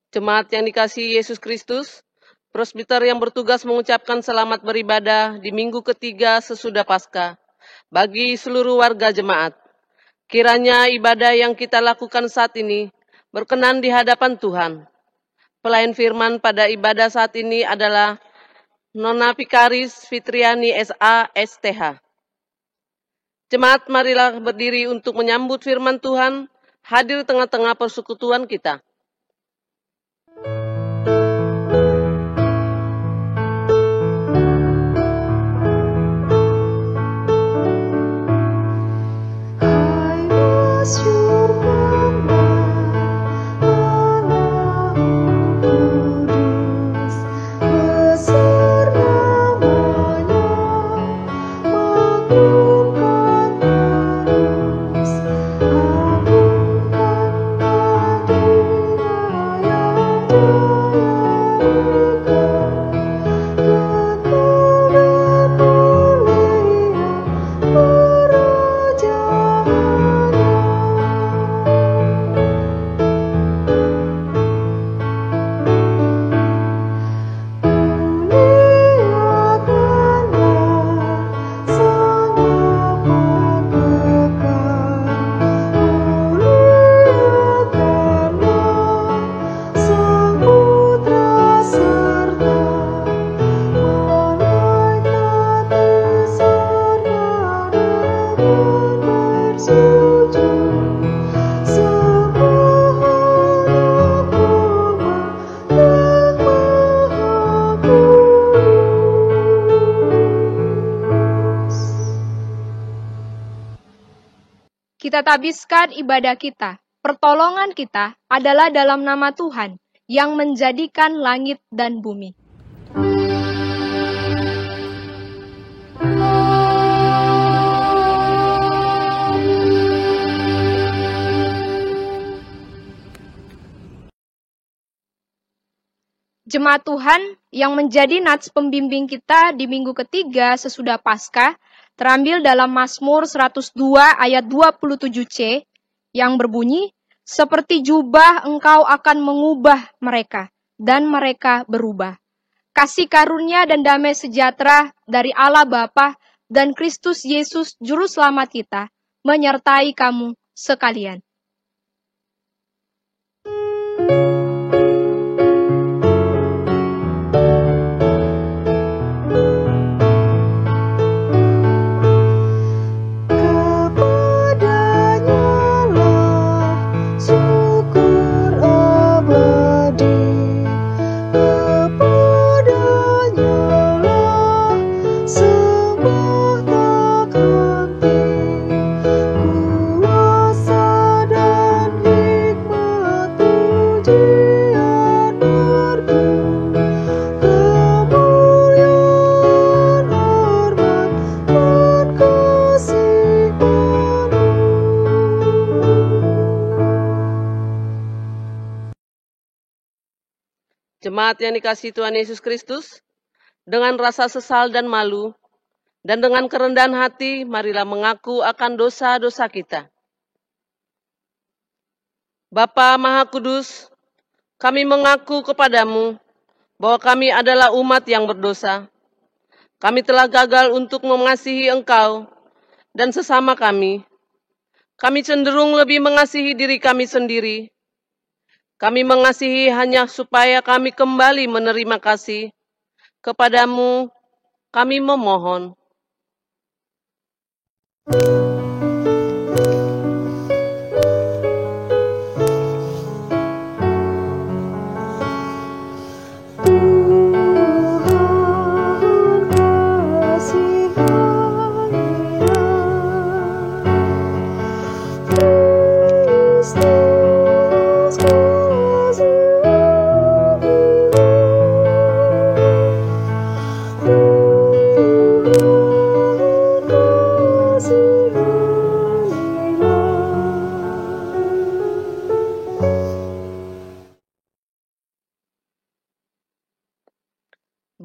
Jemaat yang dikasihi Yesus Kristus, presbiter yang bertugas mengucapkan selamat beribadah di minggu ketiga sesudah Paskah bagi seluruh warga jemaat. Kiranya ibadah yang kita lakukan saat ini berkenan di hadapan Tuhan. Pelayan firman pada ibadah saat ini adalah Nona Vikaris Fitriani SA STH. Jemaat, marilah berdiri untuk menyambut firman Tuhan hadir tengah-tengah persekutuan kita. Kita tabiskan ibadah kita. Pertolongan kita adalah dalam nama Tuhan yang menjadikan langit dan bumi. Jemaat Tuhan yang menjadi nats pembimbing kita di minggu ketiga sesudah Paskah terambil dalam Mazmur 102 ayat 27c yang berbunyi, seperti jubah engkau akan mengubah mereka, dan mereka berubah. Kasih karunia dan damai sejahtera dari Allah Bapa dan Kristus Yesus Juru Selamat kita menyertai kamu sekalian. Jemaat yang dikasihi Tuhan Yesus Kristus, dengan rasa sesal dan malu, dan dengan kerendahan hati, marilah mengaku akan dosa-dosa kita. Bapa Maha Kudus, kami mengaku kepadamu bahwa kami adalah umat yang berdosa. Kami telah gagal untuk mengasihi Engkau dan sesama kami. Kami cenderung lebih mengasihi diri kami sendiri. Kami mengasihi hanya supaya kami kembali menerima kasih. Kepadamu kami memohon.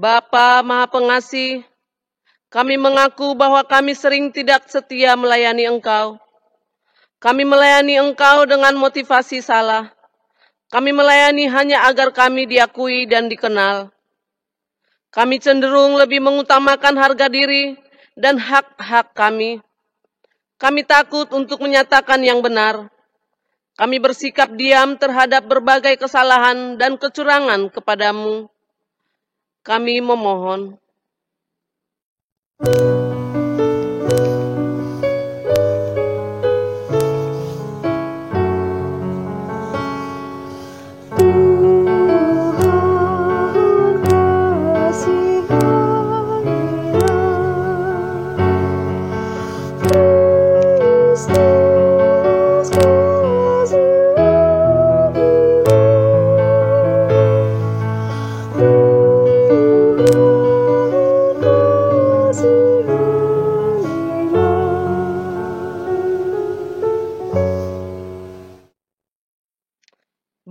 Bapa Maha Pengasih, kami mengaku bahwa kami sering tidak setia melayani Engkau. Kami melayani Engkau dengan motivasi salah. Kami melayani hanya agar kami diakui dan dikenal. Kami cenderung lebih mengutamakan harga diri dan hak-hak kami. Kami takut untuk menyatakan yang benar. Kami bersikap diam terhadap berbagai kesalahan dan kecurangan kepadamu. Kami memohon.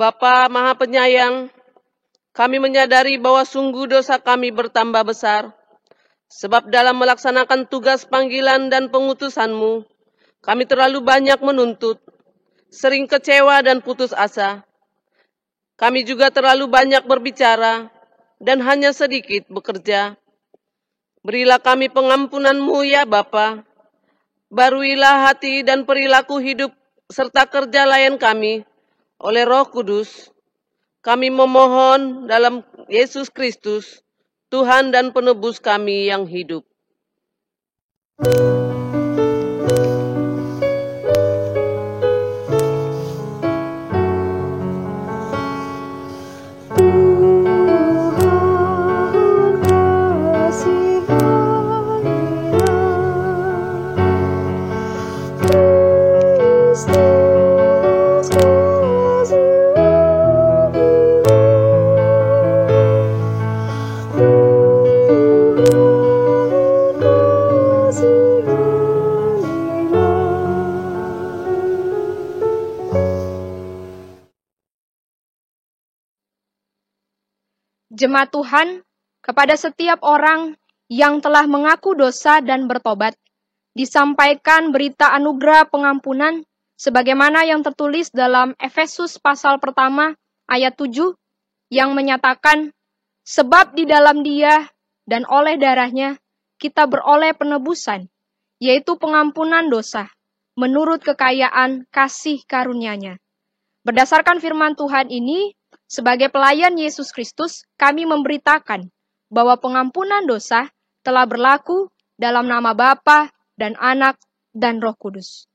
Bapa Maha Penyayang, kami menyadari bahwa sungguh dosa kami bertambah besar, sebab dalam melaksanakan tugas panggilan dan pengutusan-Mu, kami terlalu banyak menuntut, sering kecewa dan putus asa. Kami juga terlalu banyak berbicara dan hanya sedikit bekerja. Berilah kami pengampunan-Mu ya Bapa. Baruilah hati dan perilaku hidup serta kerja layan kami oleh Roh Kudus. Kami memohon dalam Yesus Kristus, Tuhan dan penebus kami yang hidup. Jemaat Tuhan, kepada setiap orang yang telah mengaku dosa dan bertobat, disampaikan berita anugerah pengampunan sebagaimana yang tertulis dalam Efesus pasal pertama ayat 7 yang menyatakan, sebab di dalam Dia dan oleh darahnya kita beroleh penebusan, yaitu pengampunan dosa, menurut kekayaan kasih karunia-Nya. Berdasarkan firman Tuhan ini, sebagai pelayan Yesus Kristus, kami memberitakan bahwa pengampunan dosa telah berlaku dalam nama Bapa dan Anak dan Roh Kudus.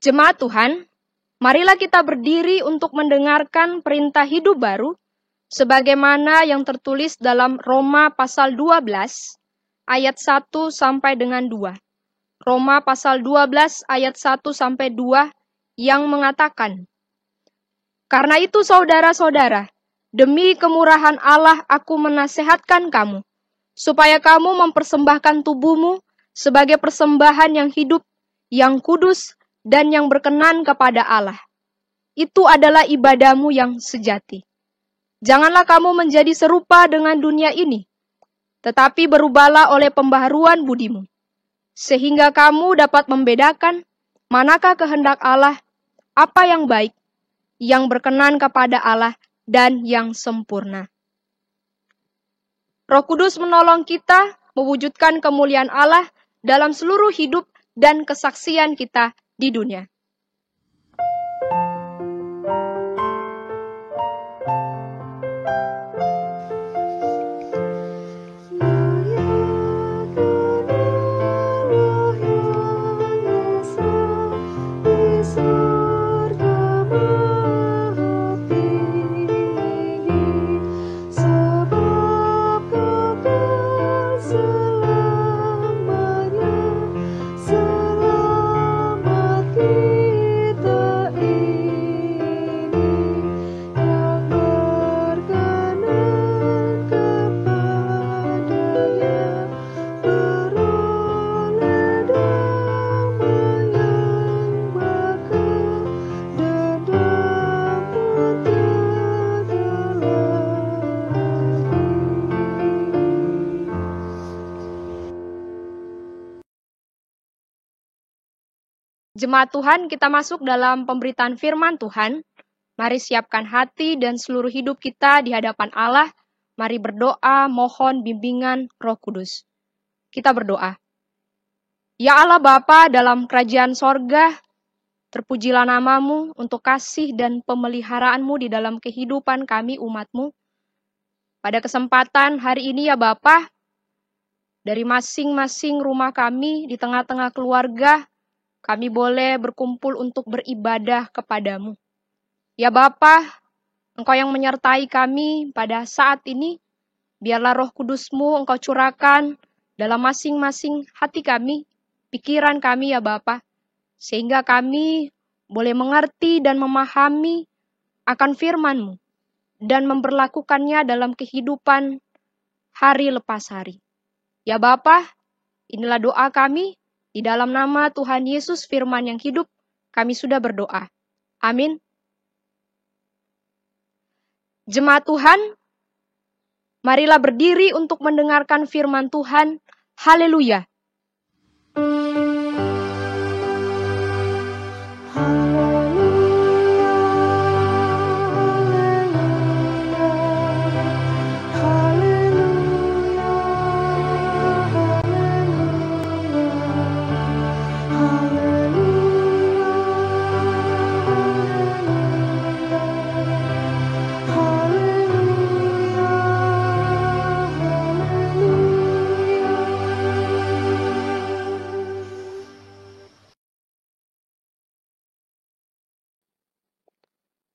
Jemaat Tuhan, marilah kita berdiri untuk mendengarkan perintah hidup baru, sebagaimana yang tertulis dalam Roma pasal 12, ayat 1 sampai dengan 2. Roma pasal 12, ayat 1 sampai 2, yang mengatakan, karena itu saudara-saudara, demi kemurahan Allah aku menasehatkan kamu, supaya kamu mempersembahkan tubuhmu sebagai persembahan yang hidup, yang kudus, dan yang berkenan kepada Allah. Itu adalah ibadahmu yang sejati. Janganlah kamu menjadi serupa dengan dunia ini, tetapi berubahlah oleh pembaharuan budimu, sehingga kamu dapat membedakan manakah kehendak Allah, apa yang baik, yang berkenan kepada Allah, dan yang sempurna. Roh Kudus menolong kita mewujudkan kemuliaan Allah dalam seluruh hidup dan kesaksian kita di dunia. Sebab kekasih Jemaat Tuhan, kita masuk dalam pemberitaan firman Tuhan. Mari siapkan hati dan seluruh hidup kita di hadapan Allah. Mari berdoa, mohon bimbingan Roh Kudus. Kita berdoa. Ya Allah Bapa dalam kerajaan sorga, terpujilah namamu untuk kasih dan pemeliharaanmu di dalam kehidupan kami umatmu. Pada kesempatan hari ini ya Bapa, dari masing-masing rumah kami di tengah-tengah keluarga, kami boleh berkumpul untuk beribadah kepadamu. Ya Bapa, Engkau yang menyertai kami pada saat ini, biarlah Roh Kudus-Mu Engkau curahkan dalam masing-masing hati kami, pikiran kami ya Bapa, sehingga kami boleh mengerti dan memahami akan firman-Mu dan memperlakukannya dalam kehidupan hari lepas hari. Ya Bapa, inilah doa kami, di dalam nama Tuhan Yesus firman yang hidup, kami sudah berdoa. Amin. Jemaat Tuhan, marilah berdiri untuk mendengarkan firman Tuhan. Haleluya.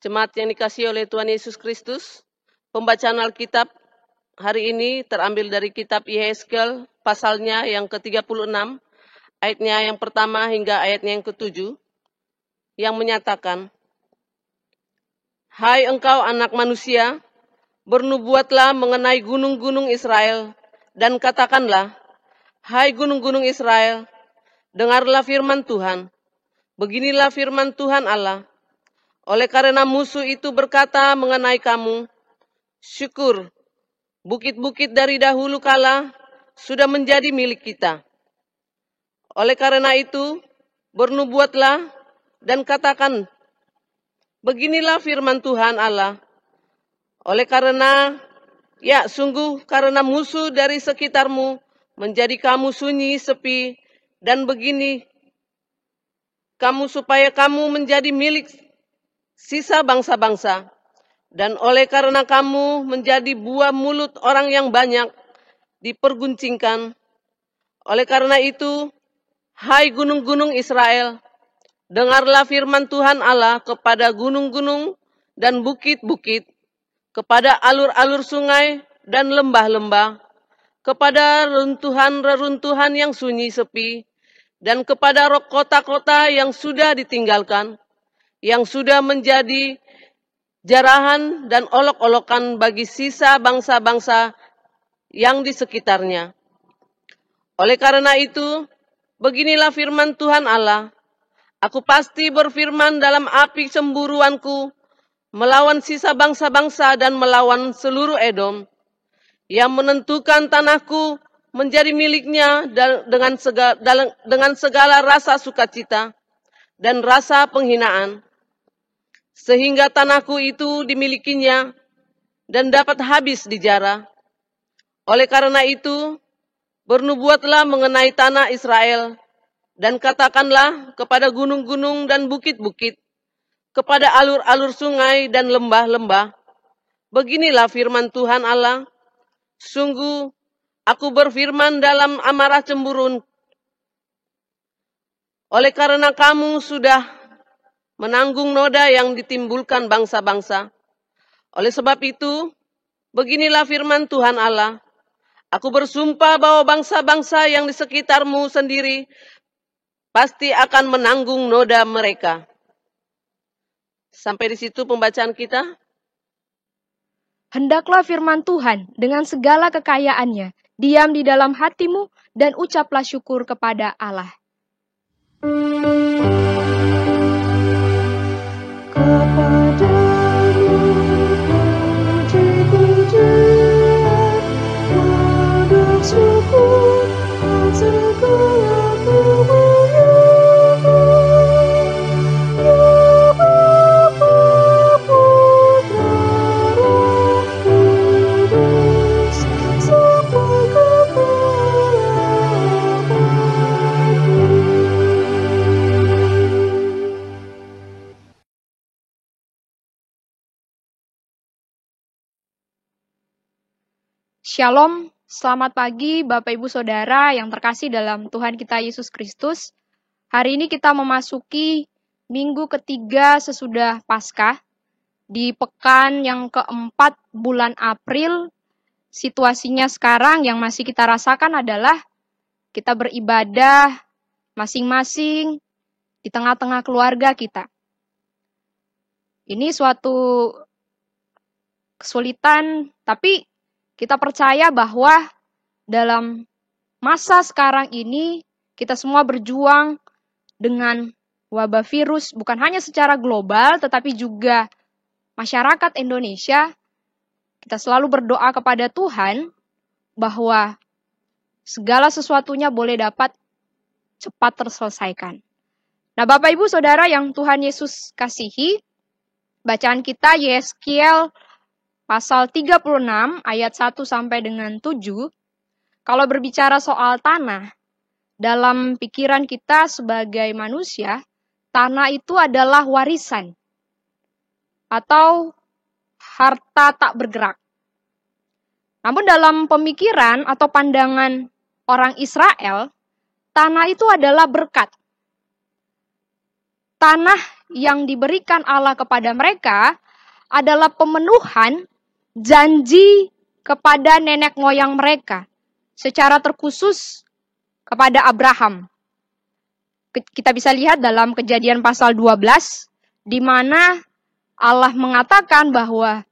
Jemaat yang dikasihi oleh Tuhan Yesus Kristus, pembacaan Alkitab hari ini terambil dari kitab Yehezkel, pasalnya yang ke-36, ayatnya yang pertama hingga ayatnya yang ke-7, yang menyatakan, Hai engkau anak manusia, bernubuatlah mengenai gunung-gunung Israel, dan katakanlah, Hai gunung-gunung Israel, dengarlah firman Tuhan. Beginilah firman Tuhan Allah. Oleh karena musuh itu berkata mengenai kamu, syukur, bukit-bukit dari dahulu kala sudah menjadi milik kita. Oleh karena itu, bernubuatlah dan katakan, beginilah firman Tuhan Allah. Oleh karena, ya sungguh karena musuh dari sekitarmu menjadi kamu sunyi, sepi, dan begini, kamu supaya kamu menjadi milik sisa bangsa-bangsa, dan oleh karena kamu menjadi buah mulut orang yang banyak diperguncingkan. Oleh karena itu, hai gunung-gunung Israel, dengarlah firman Tuhan Allah kepada gunung-gunung dan bukit-bukit, kepada alur-alur sungai dan lembah-lembah, kepada reruntuhan-reruntuhan yang sunyi sepi, dan kepada kota-kota yang sudah ditinggalkan, yang sudah menjadi jarahan dan olok-olokan bagi sisa bangsa-bangsa yang di sekitarnya. Oleh karena itu, beginilah firman Tuhan Allah, aku pasti berfirman dalam api cemburuanku, melawan sisa bangsa-bangsa dan melawan seluruh Edom, yang menentukan tanahku menjadi miliknya dengan segala rasa sukacita dan rasa penghinaan, sehingga tanahku itu dimilikinya dan dapat habis dijara. Oleh karena itu, bernubuatlah mengenai tanah Israel, dan katakanlah kepada gunung-gunung dan bukit-bukit, kepada alur-alur sungai dan lembah-lembah, beginilah firman Tuhan Allah, sungguh aku berfirman dalam amarah cemburun, oleh karena kamu sudah menanggung noda yang ditimbulkan bangsa-bangsa. Oleh sebab itu, beginilah firman Tuhan Allah, aku bersumpah bahwa bangsa-bangsa yang di sekitarmu sendiri pasti akan menanggung noda mereka. Sampai di situ pembacaan kita. Hendaklah firman Tuhan dengan segala kekayaannya diam di dalam hatimu dan ucaplah syukur kepada Allah. Syukur, segala kemuliaan Shalom, selamat pagi Bapak Ibu Saudara yang terkasih dalam Tuhan kita Yesus Kristus. Hari ini kita memasuki minggu ketiga sesudah Paskah. Di pekan yang keempat bulan April, situasinya sekarang yang masih kita rasakan adalah kita beribadah masing-masing di tengah-tengah keluarga kita. Ini suatu kesulitan, tapi kita percaya bahwa dalam masa sekarang ini kita semua berjuang dengan wabah virus, bukan hanya secara global, tetapi juga masyarakat Indonesia. Kita selalu berdoa kepada Tuhan bahwa segala sesuatunya boleh dapat cepat terselesaikan. Nah, Bapak Ibu Saudara yang Tuhan Yesus kasihi, bacaan kita Yeskiel pasal 36 ayat 1 sampai dengan 7. Kalau berbicara soal tanah, dalam pikiran kita sebagai manusia, tanah itu adalah warisan atau harta tak bergerak. Namun dalam pemikiran atau pandangan orang Israel, tanah itu adalah berkat. Tanah yang diberikan Allah kepada mereka adalah pemenuhan janji kepada nenek moyang mereka, secara terkhusus kepada Abraham. Kita bisa lihat dalam Kejadian pasal 12, di mana Allah mengatakan bahwa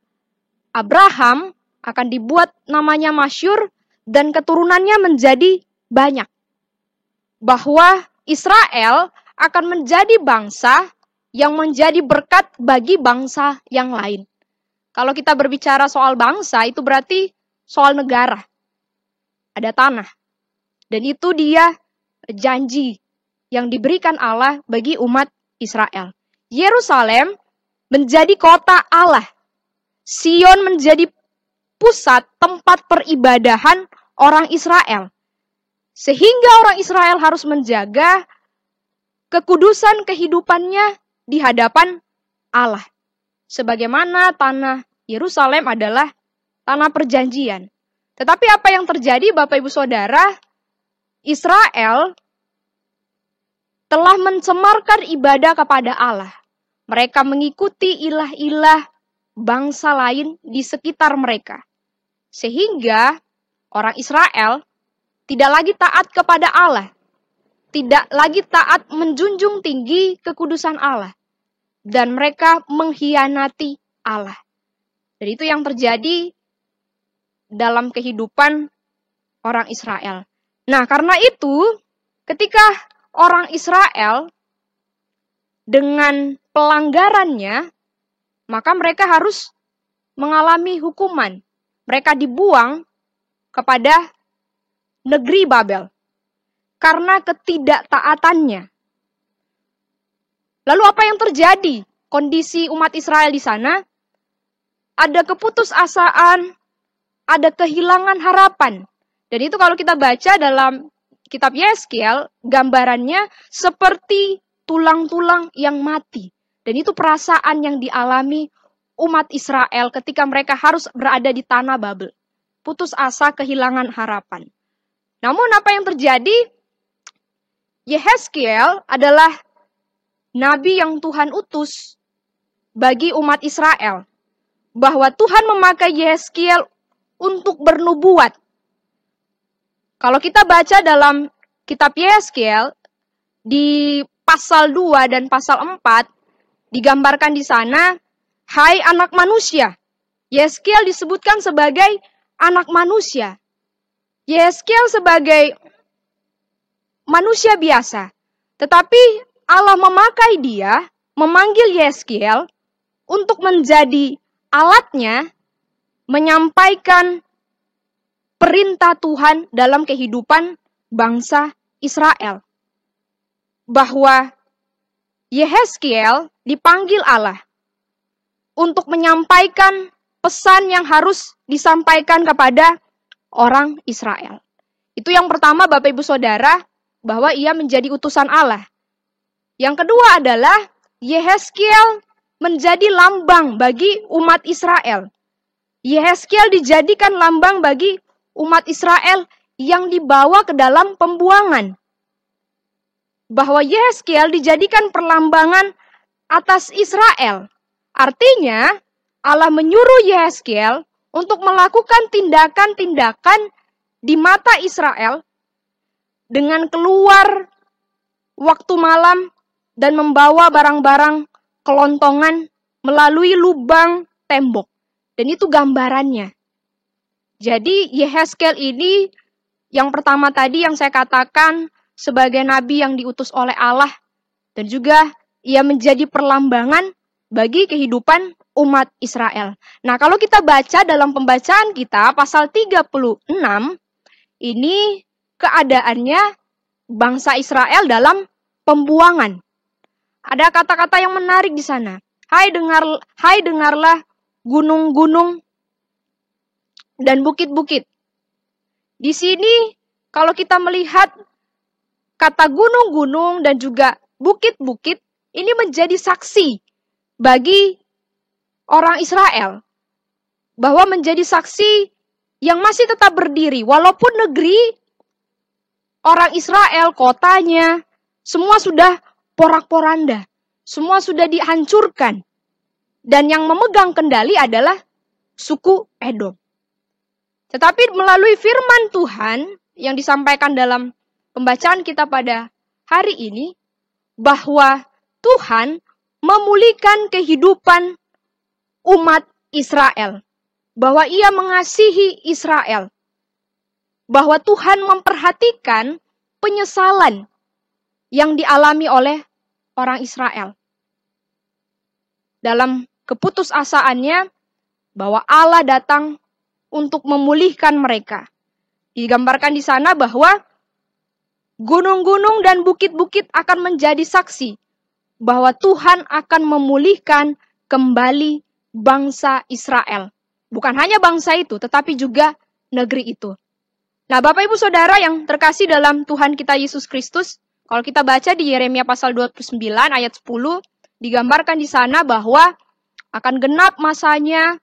Abraham akan dibuat namanya masyhur dan keturunannya menjadi banyak. Bahwa Israel akan menjadi bangsa yang menjadi berkat bagi bangsa yang lain. Kalau kita berbicara soal bangsa, itu berarti soal negara. Ada tanah. Dan itu dia janji yang diberikan Allah bagi umat Israel. Yerusalem menjadi kota Allah. Sion menjadi pusat tempat peribadahan orang Israel. Sehingga orang Israel harus menjaga kekudusan kehidupannya di hadapan Allah. Sebagaimana tanah Yerusalem adalah tanah perjanjian. Tetapi apa yang terjadi Bapak Ibu Saudara? Israel telah mencemarkan ibadah kepada Allah. Mereka mengikuti ilah-ilah bangsa lain di sekitar mereka. Sehingga orang Israel tidak lagi taat kepada Allah. Tidak lagi taat menjunjung tinggi kekudusan Allah. Dan mereka mengkhianati Allah. Dan itu yang terjadi dalam kehidupan orang Israel. Nah, karena itu ketika orang Israel dengan pelanggarannya, maka mereka harus mengalami hukuman. Mereka dibuang kepada negeri Babel karena ketidaktaatannya. Lalu apa yang terjadi? Kondisi umat Israel di sana, ada keputusasaan, ada kehilangan harapan. Dan itu kalau kita baca dalam kitab Yeskiel, gambarannya seperti tulang-tulang yang mati. Dan itu perasaan yang dialami umat Israel ketika mereka harus berada di tanah Babel. Putus asa, kehilangan harapan. Namun apa yang terjadi? Yeskiel adalah nabi yang Tuhan utus bagi umat Israel. Bahwa Tuhan memakai Yeskiel untuk bernubuat. Kalau kita baca dalam kitab Yeskiel, di pasal 2 dan pasal 4, digambarkan di sana, hai anak manusia. Yeskiel disebutkan sebagai anak manusia. Yeskiel sebagai manusia biasa. Tetapi Allah memakai dia, memanggil Yeskiel untuk menjadi alatnya menyampaikan perintah Tuhan dalam kehidupan bangsa Israel. Bahwa Yeskiel dipanggil Allah untuk menyampaikan pesan yang harus disampaikan kepada orang Israel. Itu yang pertama Bapak Ibu Saudara, bahwa ia menjadi utusan Allah. Yang kedua adalah Yeskiel menjadi lambang bagi umat Israel. Yeskiel dijadikan lambang bagi umat Israel yang dibawa ke dalam pembuangan. Bahwa Yehezkiel dijadikan perlambangan atas Israel. Artinya, Allah menyuruh Yehezkiel untuk melakukan tindakan-tindakan di mata Israel dengan keluar waktu malam dan membawa barang-barang kelontongan melalui lubang tembok. Dan itu gambarannya. Jadi Yehezkiel ini yang pertama tadi yang saya katakan sebagai nabi yang diutus oleh Allah. Dan juga ia menjadi perlambangan bagi kehidupan umat Israel. Nah, kalau kita baca dalam pembacaan kita pasal 36, ini keadaannya bangsa Israel dalam pembuangan. Ada kata-kata yang menarik di sana. Hai dengarlah gunung-gunung dan bukit-bukit. Di sini kalau kita melihat kata gunung-gunung dan juga bukit-bukit, ini menjadi saksi bagi orang Israel. Bahwa menjadi saksi yang masih tetap berdiri. Walaupun negeri orang Israel, kotanya, semua sudah porak-poranda. Semua sudah dihancurkan. Dan yang memegang kendali adalah suku Edom. Tetapi melalui firman Tuhan yang disampaikan dalam pembacaan kita pada hari ini, bahwa Tuhan memulihkan kehidupan umat Israel. Bahwa ia mengasihi Israel. Bahwa Tuhan memperhatikan penyesalan yang dialami oleh orang Israel. Dalam keputusasaannya bahwa Allah datang untuk memulihkan mereka. Digambarkan di sana bahwa gunung-gunung dan bukit-bukit akan menjadi saksi bahwa Tuhan akan memulihkan kembali bangsa Israel. Bukan hanya bangsa itu, tetapi juga negeri itu. Nah, Bapak Ibu Saudara yang terkasih dalam Tuhan kita Yesus Kristus, kalau kita baca di Yeremia pasal 29 ayat 10, digambarkan di sana bahwa akan genap masanya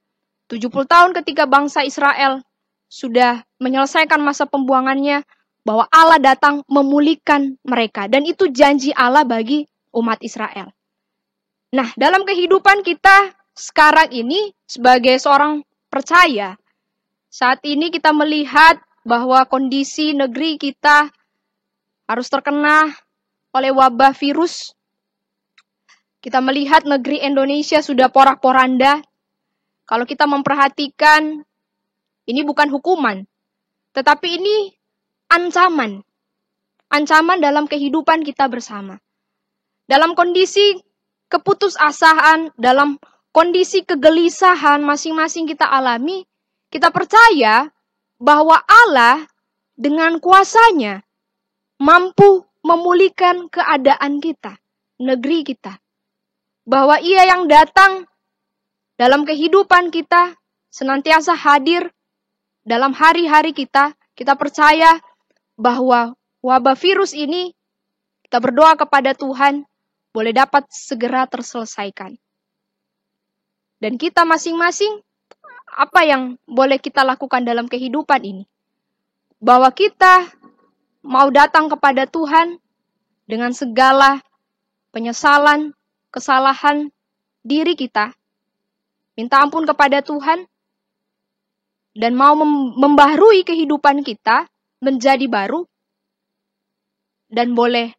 70 tahun ketika bangsa Israel sudah menyelesaikan masa pembuangannya, bahwa Allah datang memulihkan mereka. Dan itu janji Allah bagi umat Israel. Nah, dalam kehidupan kita sekarang ini sebagai seorang percaya, saat ini kita melihat bahwa kondisi negeri kita harus terkena oleh wabah virus. Kita melihat negeri Indonesia sudah porak-poranda. Kalau kita memperhatikan, ini bukan hukuman, tetapi ini ancaman. Ancaman dalam kehidupan kita bersama. Dalam kondisi keputusasaan, dalam kondisi kegelisahan masing-masing kita alami, kita percaya bahwa Allah dengan kuasanya mampu memulihkan keadaan kita, negeri kita. Bahwa Ia yang datang dalam kehidupan kita, senantiasa hadir dalam hari-hari kita. Kita percaya bahwa wabah virus ini, kita berdoa kepada Tuhan, boleh dapat segera terselesaikan. Dan kita masing-masing, apa yang boleh kita lakukan dalam kehidupan ini? Bahwa kita mau datang kepada Tuhan dengan segala penyesalan, kesalahan diri kita, minta ampun kepada Tuhan, dan mau membaharui kehidupan kita menjadi baru, dan boleh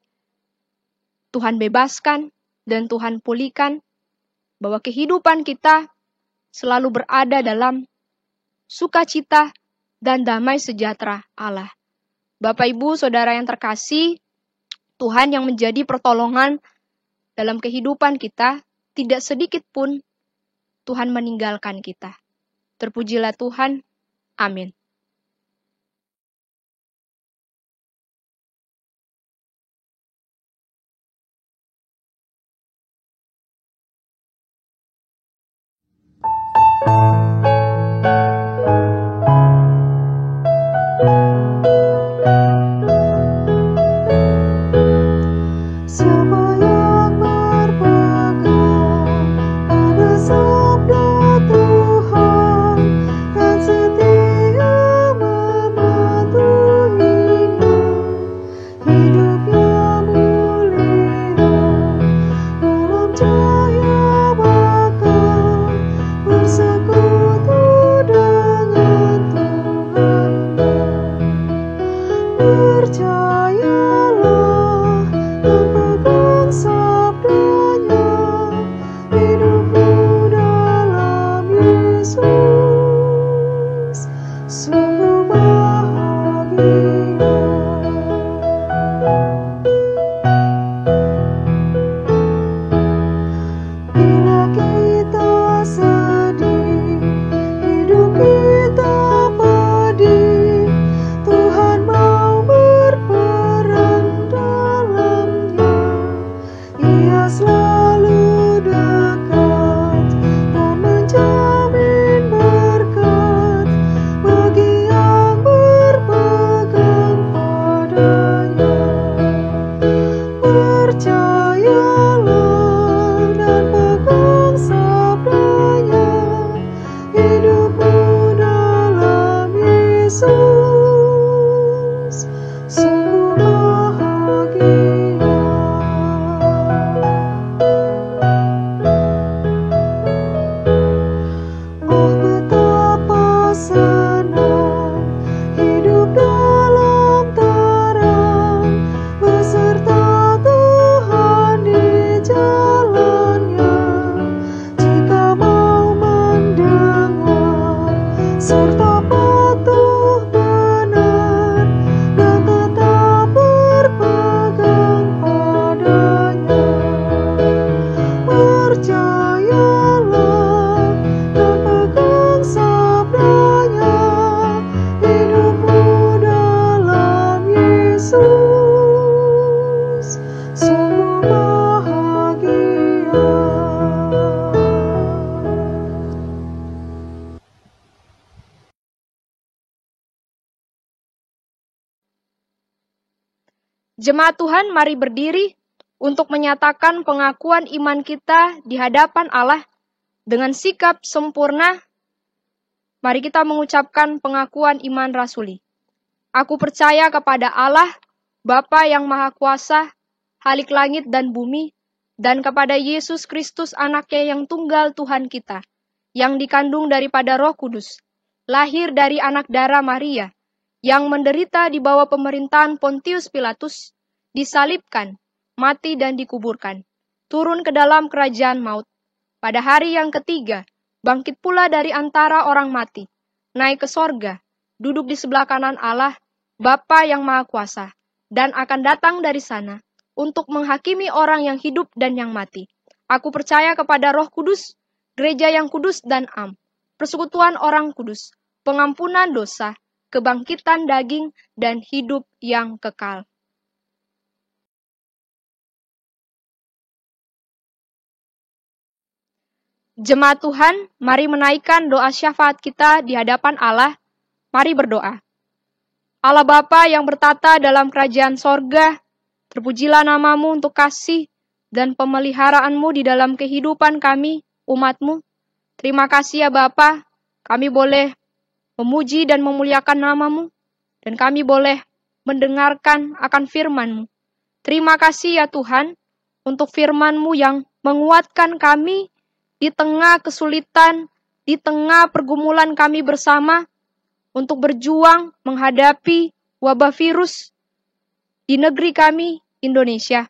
Tuhan bebaskan dan Tuhan pulihkan, bahwa kehidupan kita selalu berada dalam sukacita dan damai sejahtera Allah. Bapak Ibu Saudara yang terkasih, Tuhan yang menjadi pertolongan dalam kehidupan kita, tidak sedikit pun Tuhan meninggalkan kita. Terpujilah Tuhan. Amin. Sabda Tuhan dan setia Jemaat Tuhan, mari berdiri untuk menyatakan pengakuan iman kita di hadapan Allah dengan sikap sempurna. Mari kita mengucapkan pengakuan iman rasuli. Aku percaya kepada Allah, Bapa yang Maha Kuasa, Khalik langit dan bumi, dan kepada Yesus Kristus anaknya yang tunggal Tuhan kita, yang dikandung daripada Roh Kudus, lahir dari anak darah Maria, yang menderita di bawah pemerintahan Pontius Pilatus, disalibkan, mati dan dikuburkan, turun ke dalam kerajaan maut. Pada hari yang ketiga, bangkit pula dari antara orang mati, naik ke sorga, duduk di sebelah kanan Allah, Bapa yang Maha Kuasa, dan akan datang dari sana untuk menghakimi orang yang hidup dan yang mati. Aku percaya kepada Roh Kudus, gereja yang kudus dan am, persekutuan orang kudus, pengampunan dosa, kebangkitan daging, dan hidup yang kekal. Jemaat Tuhan, mari menaikkan doa syafaat kita di hadapan Allah. Mari berdoa. Allah Bapa yang bertata dalam kerajaan sorga, terpujilah namamu untuk kasih dan pemeliharaanmu di dalam kehidupan kami, umatmu. Terima kasih ya Bapa, kami boleh memuji dan memuliakan namamu, dan kami boleh mendengarkan akan firman-Mu. Terima kasih ya Tuhan, untuk firman-Mu yang menguatkan kami di tengah kesulitan, di tengah pergumulan kami bersama, untuk berjuang menghadapi wabah virus di negeri kami, Indonesia.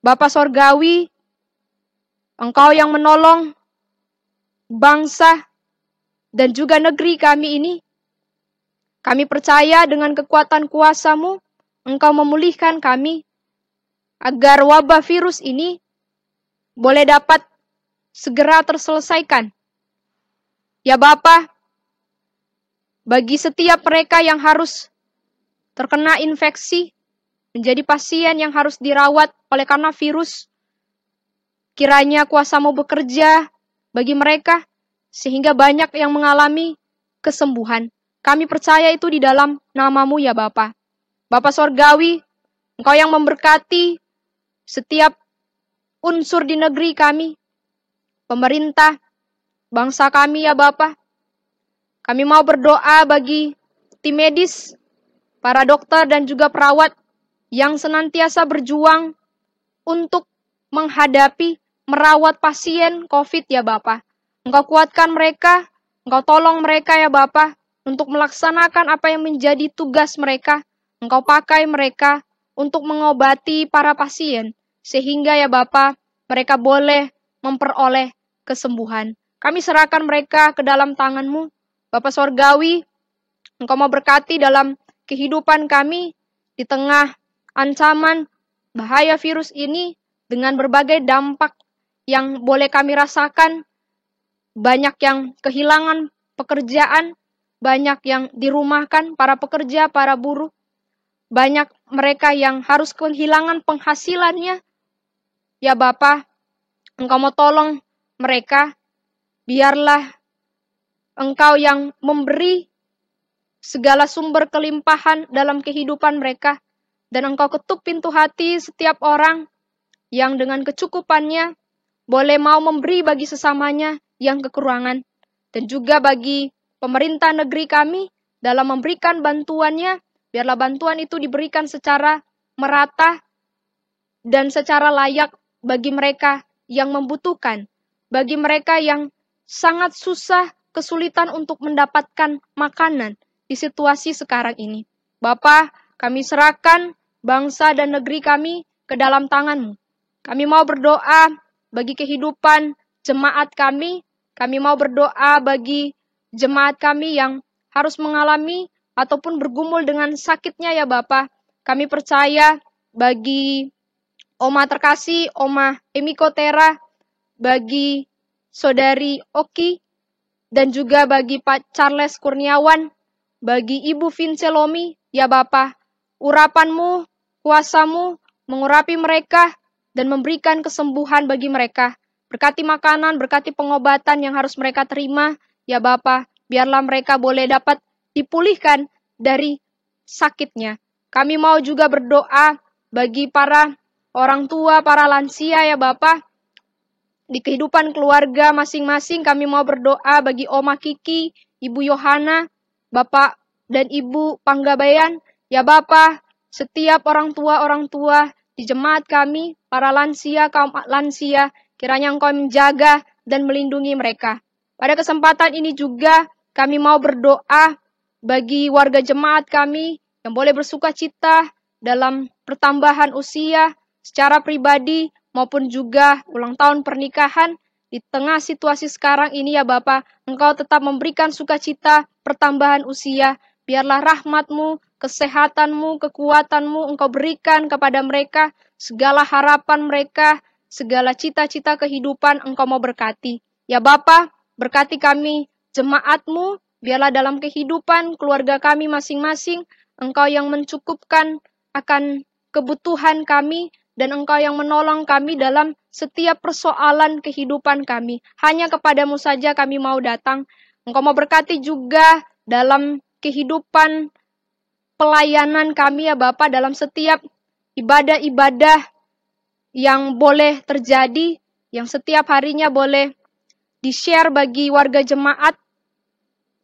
Bapa Sorgawi, Engkau yang menolong bangsa dan juga negeri kami ini. Kami percaya dengan kekuatan kuasa-Mu, Engkau memulihkan kami, agar wabah virus ini boleh dapat segera terselesaikan. Ya Bapa, bagi setiap mereka yang harus terkena infeksi, menjadi pasien yang harus dirawat oleh karena virus, kiranya kuasa-Mu bekerja bagi mereka, sehingga banyak yang mengalami kesembuhan. Kami percaya itu di dalam nama-Mu ya Bapa. Bapa Sorgawi, Engkau yang memberkati setiap unsur di negeri kami, pemerintah, bangsa kami ya Bapa. Kami mau berdoa bagi tim medis, para dokter dan juga perawat yang senantiasa berjuang untuk menghadapi, merawat pasien COVID ya Bapa. Engkau kuatkan mereka, Engkau tolong mereka ya Bapa, untuk melaksanakan apa yang menjadi tugas mereka. Engkau pakai mereka untuk mengobati para pasien, sehingga ya Bapa, mereka boleh memperoleh kesembuhan. Kami serahkan mereka ke dalam tangan-Mu. Bapa Sorgawi, Engkau mau berkati dalam kehidupan kami di tengah ancaman bahaya virus ini dengan berbagai dampak yang boleh kami rasakan. Banyak yang kehilangan pekerjaan, banyak yang dirumahkan, para pekerja, para buruh. Banyak mereka yang harus kehilangan penghasilannya. Ya Bapa, Engkau mau tolong mereka, biarlah Engkau yang memberi segala sumber kelimpahan dalam kehidupan mereka, dan Engkau ketuk pintu hati setiap orang yang dengan kecukupannya boleh mau memberi bagi sesamanya yang kekurangan, dan juga bagi pemerintah negeri kami dalam memberikan bantuannya, biarlah bantuan itu diberikan secara merata dan secara layak bagi mereka yang membutuhkan, bagi mereka yang sangat susah, kesulitan untuk mendapatkan makanan di situasi sekarang ini. Bapa, kami serahkan bangsa dan negeri kami ke dalam tangan-Mu. Kami mau berdoa bagi kehidupan jemaat kami. Kami mau berdoa bagi jemaat kami yang harus mengalami ataupun bergumul dengan sakitnya ya Bapa. Kami percaya bagi Oma terkasih, Oma Emiko Tera, bagi Saudari Oki, dan juga bagi Pak Charles Kurniawan, bagi Ibu Vincelomi, ya Bapa, urapan-Mu, kuasa-Mu, mengurapi mereka, dan memberikan kesembuhan bagi mereka. Berkati makanan, berkati pengobatan yang harus mereka terima, ya Bapa, biarlah mereka boleh dapat dipulihkan dari sakitnya. Kami mau juga berdoa bagi para orang tua, para lansia ya Bapa. Di kehidupan keluarga masing-masing kami mau berdoa bagi Oma Kiki, Ibu Yohana, Bapak dan Ibu Panggabayan. Ya Bapa, setiap orang tua di jemaat kami, para lansia, kaum lansia, kiranya Engkau menjaga dan melindungi mereka. Pada kesempatan ini juga kami mau berdoa bagi warga jemaat kami yang boleh bersuka cita dalam pertambahan usia secara pribadi maupun juga ulang tahun pernikahan. Di tengah situasi sekarang ini ya Bapa, Engkau tetap memberikan sukacita pertambahan usia. Biarlah rahmat-Mu, kesehatan-Mu, kekuatan-Mu Engkau berikan kepada mereka, segala harapan mereka, segala cita-cita kehidupan Engkau mau berkati. Ya Bapa, berkati kami, jemaat-Mu, biarlah dalam kehidupan keluarga kami masing-masing, Engkau yang mencukupkan akan kebutuhan kami, dan Engkau yang menolong kami dalam setiap persoalan kehidupan kami. Hanya kepadamu saja kami mau datang. Engkau mau berkati juga dalam kehidupan pelayanan kami ya Bapa, dalam setiap ibadah-ibadah yang boleh terjadi, yang setiap harinya boleh di-share bagi warga jemaat,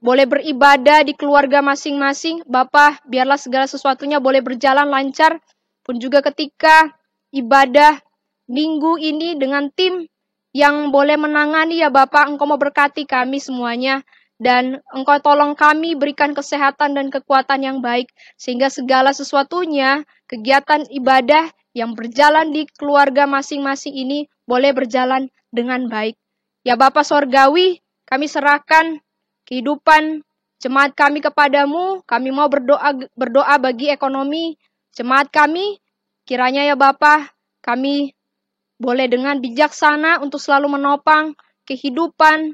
boleh beribadah di keluarga masing-masing. Bapa, biarlah segala sesuatunya boleh berjalan lancar, pun juga ketika ibadah minggu ini dengan tim yang boleh menangani ya Bapak, Engkau mau berkati kami semuanya, dan Engkau tolong kami berikan kesehatan dan kekuatan yang baik, sehingga segala sesuatunya, kegiatan ibadah yang berjalan di keluarga masing-masing ini boleh berjalan dengan baik. Ya Bapak Sorgawi, kami serahkan kehidupan jemaat kami kepadamu. Kami mau berdoa bagi ekonomi jemaat kami. Kiranya ya Bapa, kami boleh dengan bijaksana untuk selalu menopang kehidupan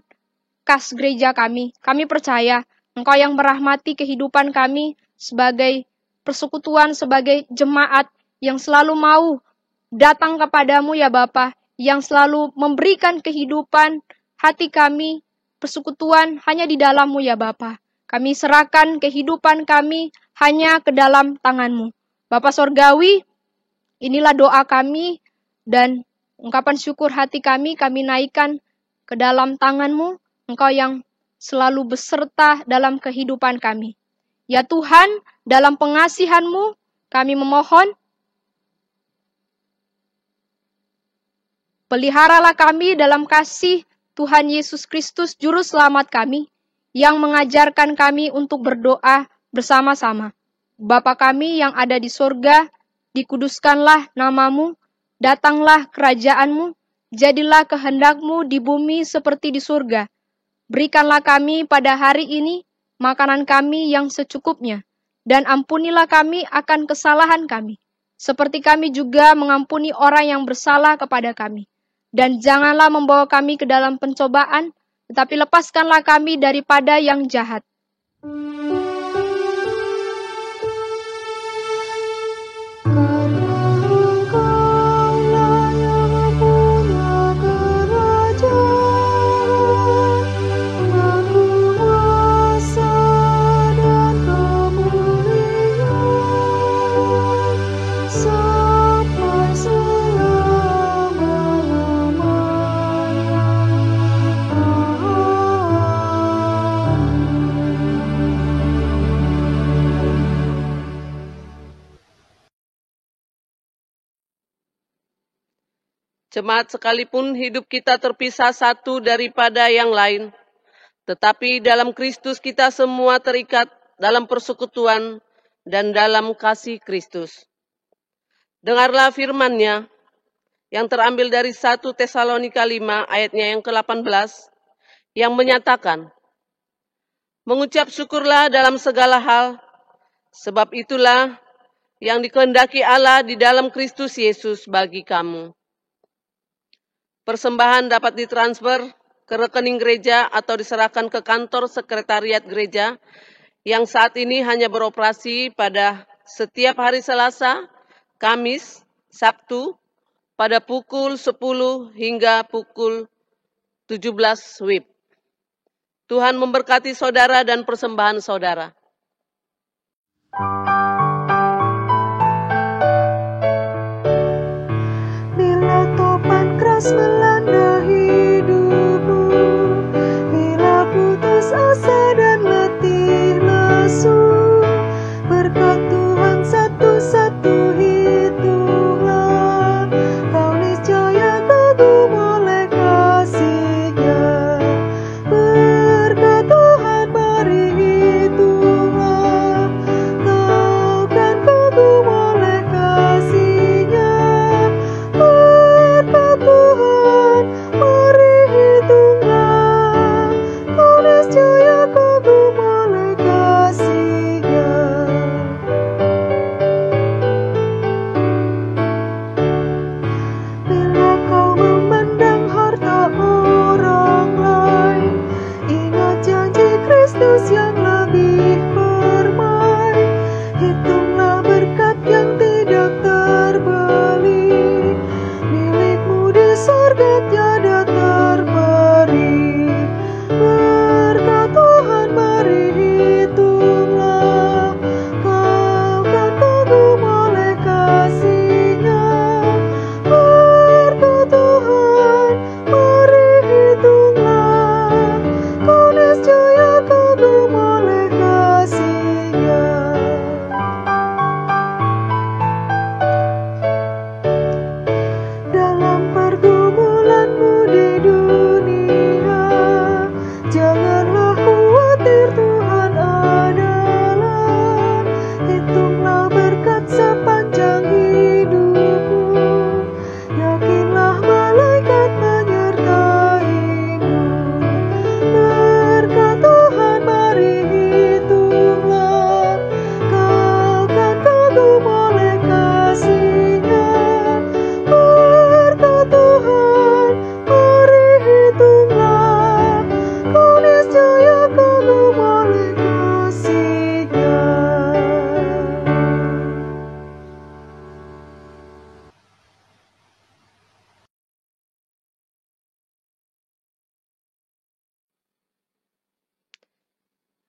kas gereja kami. Kami percaya Engkau yang merahmati kehidupan kami sebagai persekutuan, sebagai jemaat yang selalu mau datang kepadamu ya Bapa, yang selalu memberikan kehidupan hati kami, persekutuan hanya di dalam-Mu ya Bapa. Kami serahkan kehidupan kami hanya ke dalam tangan-Mu. Bapa Sorgawi, inilah doa kami dan ungkapan syukur hati kami naikkan ke dalam tangan-Mu, Engkau yang selalu beserta dalam kehidupan kami. Ya Tuhan, dalam pengasihan-Mu, kami memohon, peliharalah kami dalam kasih Tuhan Yesus Kristus, Juru Selamat kami, yang mengajarkan kami untuk berdoa bersama-sama. Bapa kami yang ada di sorga, dikuduskanlah nama-Mu, datanglah kerajaan-Mu, jadilah kehendak-Mu di bumi seperti di surga. Berikanlah kami pada hari ini makanan kami yang secukupnya, dan ampunilah kami akan kesalahan kami, seperti kami juga mengampuni orang yang bersalah kepada kami. Dan janganlah membawa kami ke dalam pencobaan, tetapi lepaskanlah kami daripada yang jahat. Jemaat sekalipun hidup kita terpisah satu daripada yang lain, tetapi dalam Kristus kita semua terikat dalam persekutuan dan dalam kasih Kristus. Dengarlah firman-Nya yang terambil dari 1 Tesalonika 5 ayatnya yang ke-18 yang menyatakan, mengucap syukurlah dalam segala hal, sebab itulah yang dikehendaki Allah di dalam Kristus Yesus bagi kamu. Persembahan dapat ditransfer ke rekening gereja atau diserahkan ke kantor sekretariat gereja yang saat ini hanya beroperasi pada setiap hari Selasa, Kamis, Sabtu pada pukul 10 hingga pukul 17 WIB. Tuhan memberkati saudara dan persembahan saudara. terus melanda hidupmu. Bila putus asa dan letih lesu, berkat Tuhan satu-satu hitunglah, kau niscaya kagum oleh kasih-Nya. Berkat Tuhan mari hitunglah, kau kan kagum oleh kasih-Nya. Berkat Tuhan mari hitunglah, kau niscaya kagum oleh kasih-Nya. Bila kau memandang harta orang lain, ingat janji Kristus yang lebih permai. Hitunglah berkat yang tidak terbeli, milikmu di sorga tiada terperi. Berkat Tuhan mari hitunglah, kau kan kagum oleh kasih-Nya. Berkat Tuhan mari hitunglah, kau niscaya kagum oleh kasih-Nya. Dalam pergumulanmu di dunia, janganlah khawatir, Tuhan adalah. Hitunglah berkat sepanjang hidupmu, yakinlah malaikat menyertaimu. Berkat Tuhan mari hitunglah, kau kan kagum oleh kasih-Nya. Berkat Tuhan mari hitunglah, kau niscaya kagum oleh kasih-Nya.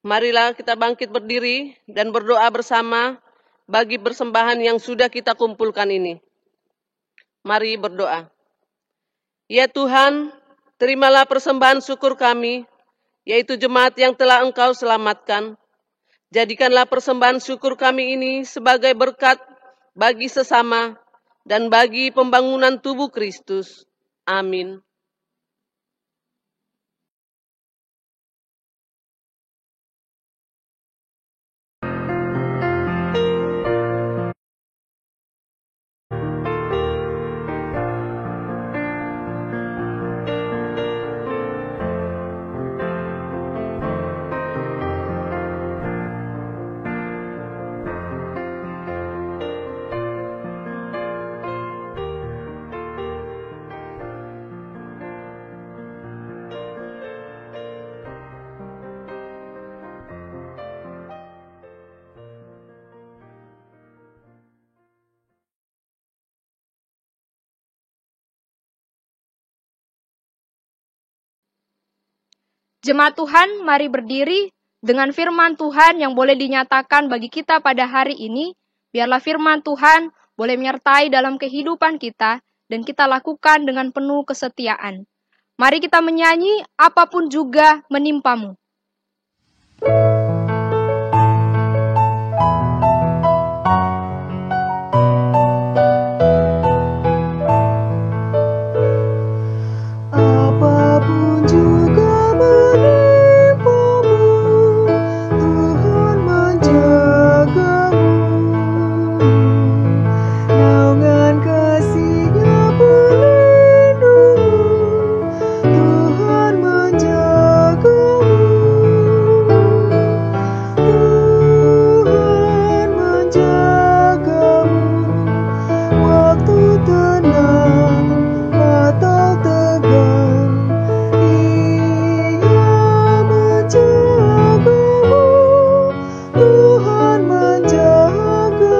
Marilah kita bangkit berdiri dan berdoa bersama bagi persembahan yang sudah kita kumpulkan ini. Mari berdoa. Ya Tuhan, terimalah persembahan syukur kami, yaitu jemaat yang telah Engkau selamatkan. Jadikanlah persembahan syukur kami ini sebagai berkat bagi sesama dan bagi pembangunan tubuh Kristus. Amin. Jemaat Tuhan, mari berdiri dengan firman Tuhan yang boleh dinyatakan bagi kita pada hari ini. Biarlah firman Tuhan boleh menyertai dalam kehidupan kita dan kita lakukan dengan penuh kesetiaan. Mari kita menyanyi, apapun juga menimpamu. Apapun juga menimpamu, Tuhan menjagamu. Naungan kasih-Nya pelindungmu, Tuhan menjagamu. Tuhan menjagamu waktu tenang atau tegang. Ia menjagamu, Tuhan menjagamu.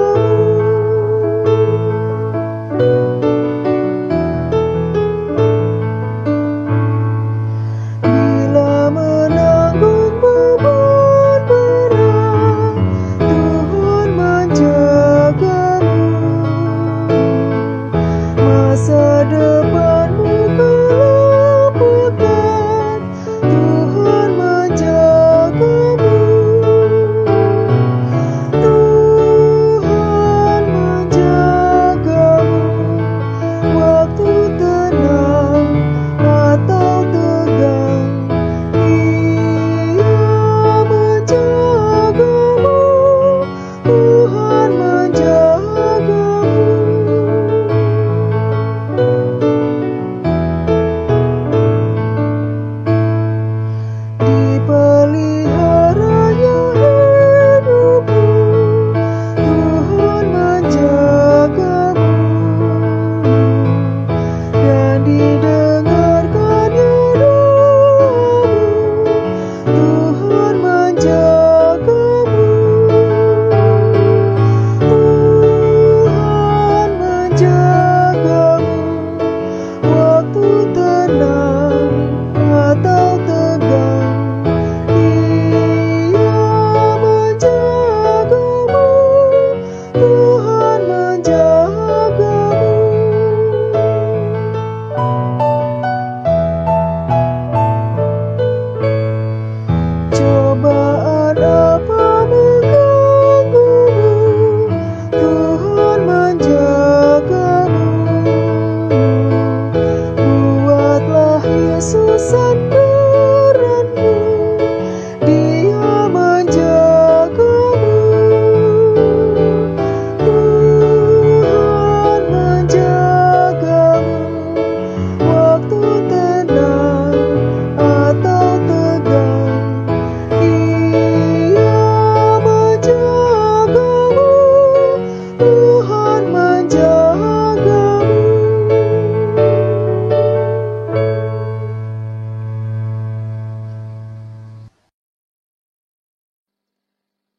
Bila menanggung beban berat, Tuhan menjagamu. Masa depanmu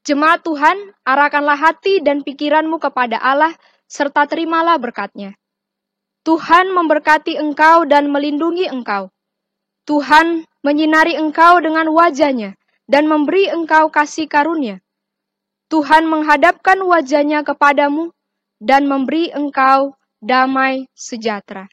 Jemaat Tuhan, arahkanlah hati dan pikiranmu kepada Allah, serta terimalah berkat-Nya. Tuhan memberkati engkau dan melindungi engkau. Tuhan menyinari engkau dengan wajah-Nya dan memberi engkau kasih karunia. Tuhan menghadapkan wajah-Nya kepadamu dan memberi engkau damai sejahtera.